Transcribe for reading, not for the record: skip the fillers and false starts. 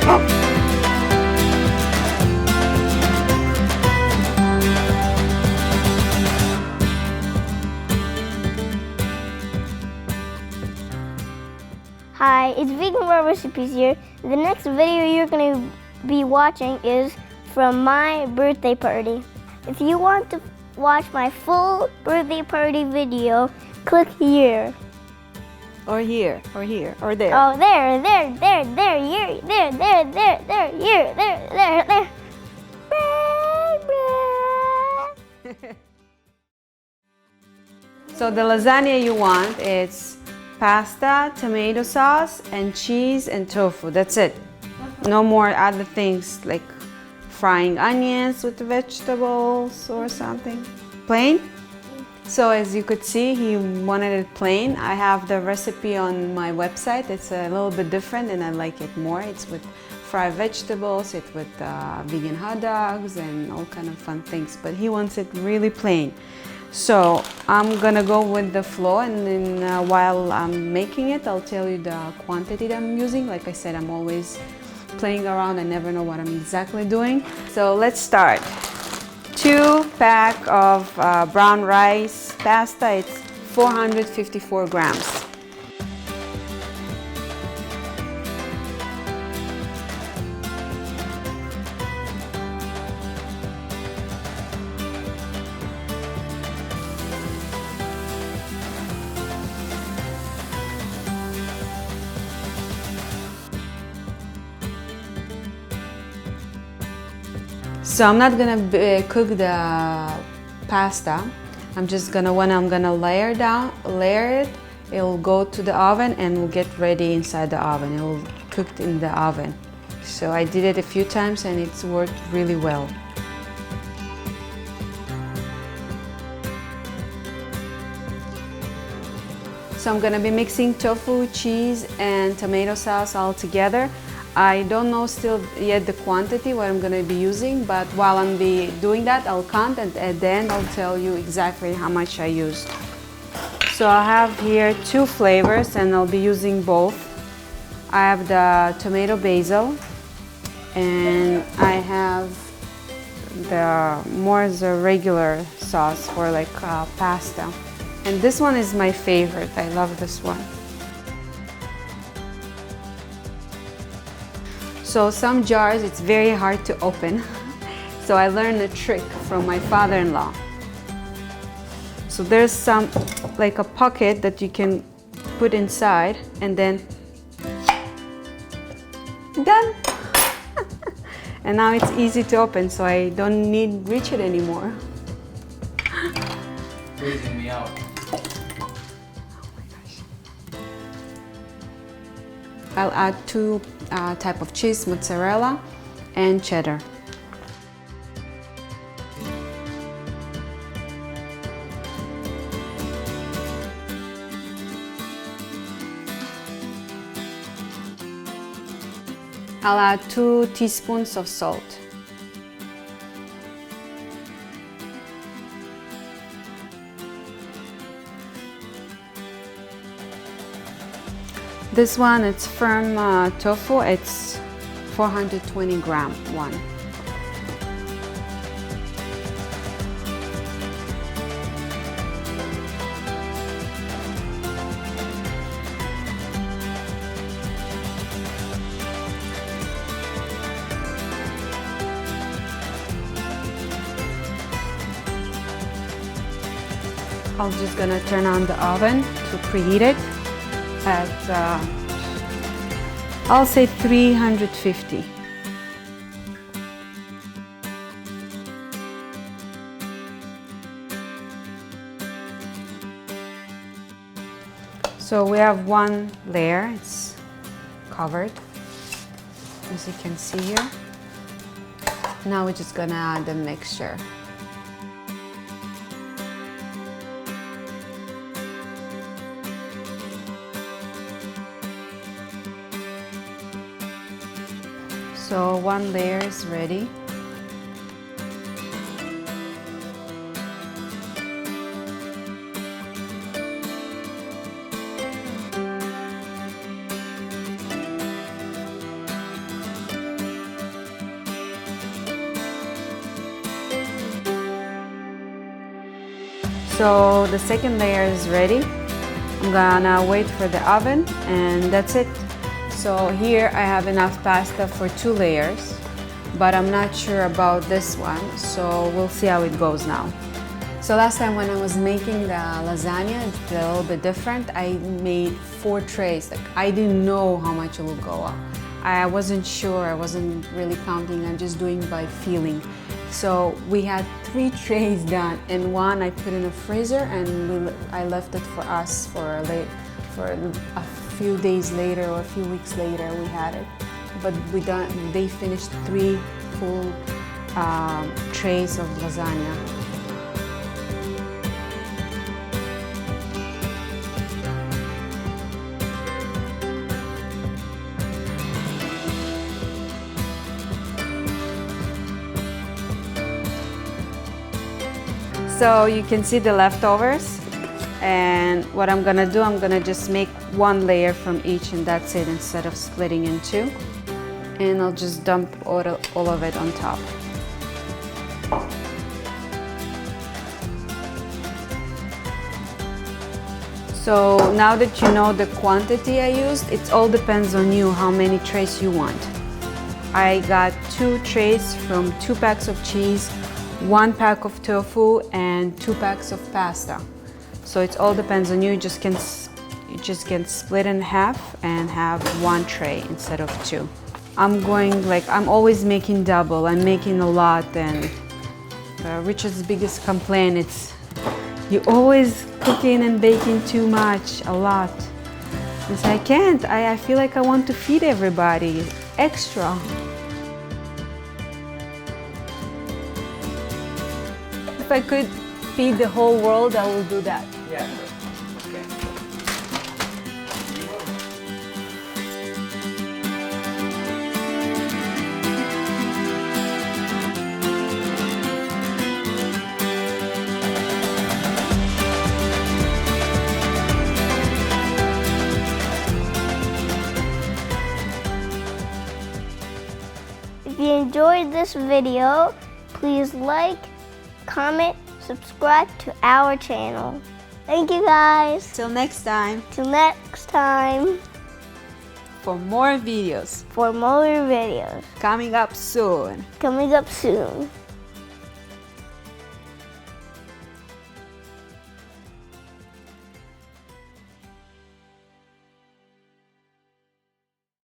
Hi, it's Vegan World Recipes here. The next video you're going to be watching is from my birthday party. If you want to watch my full birthday party video, click here. Or here, or here, or there. Oh, there, here, there. So the lasagna you want, it's pasta, tomato sauce, and cheese and tofu. That's it. No more other things like frying onions with vegetables or something. Plain? So as you could see, he wanted it plain. I have the recipe on my website. It's a little bit different and I like it more. It's with fried vegetables, it's with vegan hot dogs and all kind of fun things. But he wants it really plain. So I'm gonna go with the flour, and then while I'm making it, I'll tell you the quantity that I'm using. Like I said, I'm always playing around. I never know what I'm exactly doing. So let's start. 2 pack of brown rice pasta. It's 454 grams. So I'm not gonna cook the pasta. I'm just gonna, when I'm gonna layer it, it'll go to the oven and will get ready inside the oven. It will cook in the oven. So I did it a few times and it's worked really well. So I'm gonna be mixing tofu, cheese, and tomato sauce all together. I don't know still yet the quantity what I'm gonna be using, but while I'm doing that, I'll count and at the end I'll tell you exactly how much I used. So I have here 2 flavors and I'll be using both. I have the tomato basil and I have the regular sauce for like pasta. And this one is my favorite. I love this one. So some jars, it's very hard to open. So I learned a trick from my father-in-law. So there's some, like a pocket that you can put inside and then, done. And now it's easy to open, so I don't need reach it anymore. Freezing me out. I'll add 2 type of cheese, mozzarella and cheddar. I'll add 2 teaspoons of salt. This one, it's firm tofu. It's 420 gram one. I'm just gonna turn on the oven to preheat it at I'll say 350. So we have 1 layer, it's covered, as you can see here. Now we're just gonna add the mixture. So 1 layer is ready. So the second layer is ready. I'm gonna wait for the oven, and that's it. So here I have enough pasta for 2 layers, but I'm not sure about this one, so we'll see how it goes now. So last time when I was making the lasagna, it's a little bit different. I made 4 trays. Like, I didn't know how much it would go up. I wasn't sure, I wasn't really counting, I'm just doing by feeling. So we had 3 trays done, and one I put in a freezer, and I left it for us for a few days later or a few weeks later we had it. But they finished 3 full trays of lasagna. So you can see the leftovers, and what I'm gonna do, I'm gonna just make 1 layer from each, and that's it, instead of splitting in 2. And I'll just dump all of it on top. So now that you know the quantity I used, it all depends on you how many trays you want. I got 2 trays from 2 packs of cheese, 1 pack of tofu, and 2 packs of pasta. So it all depends on you. You just can split in half and have 1 tray instead of 2. I'm always making double. I'm making a lot, and Richard's biggest complaint is you always cooking and baking too much, a lot. Because I can't. I feel like I want to feed everybody extra. If I could feed the whole world, I will do that. Yeah. Okay. If you enjoyed this video, please like, comment, subscribe to our channel. Thank you guys. Till next time, Till next time for more videos for more videos coming up soon. coming up soon.